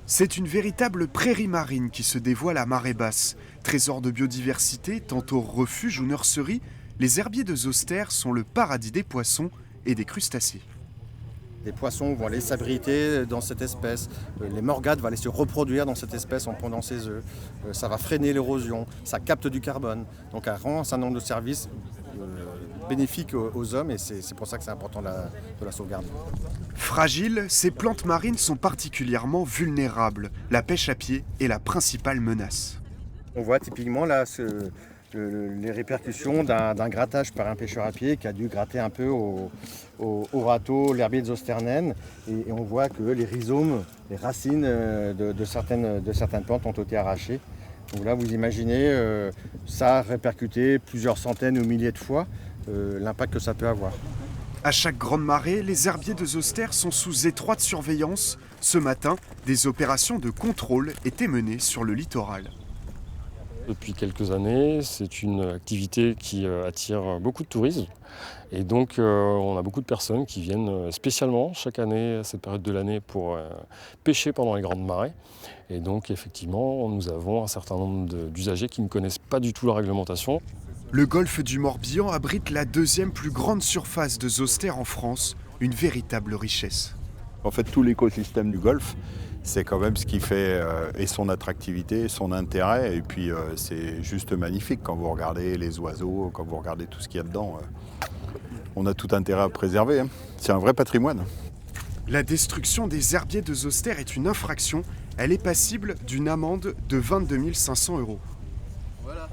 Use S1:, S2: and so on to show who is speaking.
S1: C'est une véritable prairie marine qui se dévoile à marée basse. Trésor de biodiversité, tantôt refuge ou nurserie, les herbiers de Zoster sont le paradis des poissons et des crustacés.
S2: Les poissons vont aller s'abriter dans cette espèce, les morgades vont aller se reproduire dans cette espèce en pondant ses œufs, ça va freiner l'érosion, ça capte du carbone, donc ça rend un certain nombre de services bénéfiques aux hommes et c'est pour ça que c'est important de la sauvegarder.
S1: Fragiles, ces plantes marines sont particulièrement vulnérables. La pêche à pied est la principale menace.
S2: On voit typiquement là les répercussions d'un grattage par un pêcheur à pied qui a dû gratter un peu au râteau l'herbier de Zosternen et on voit que les rhizomes, les racines de certaines plantes ont été arrachées. Donc là vous imaginez, ça a répercuté plusieurs centaines ou milliers de fois l'impact que ça peut avoir.
S1: À chaque grande marée, les herbiers de Zoster sont sous étroite surveillance. Ce matin, des opérations de contrôle étaient menées sur le littoral.
S3: Depuis quelques années, c'est une activité qui attire beaucoup de tourisme. Et donc, on a beaucoup de personnes qui viennent spécialement chaque année, à cette période de l'année, pour pêcher pendant les grandes marées. Et donc, effectivement, nous avons un certain nombre d'usagers qui ne connaissent pas du tout la réglementation.
S1: Le golfe du Morbihan abrite la deuxième plus grande surface de Zoster en France, une véritable richesse.
S4: En fait, tout l'écosystème du golfe, c'est quand même ce qui fait et son attractivité, son intérêt. Et puis, c'est juste magnifique quand vous regardez les oiseaux, quand vous regardez tout ce qu'il y a dedans. On a tout intérêt à préserver. Hein. C'est un vrai patrimoine.
S1: La destruction des herbiers de Zoster est une infraction. Elle est passible d'une amende de 22 500 €.
S2: Voilà.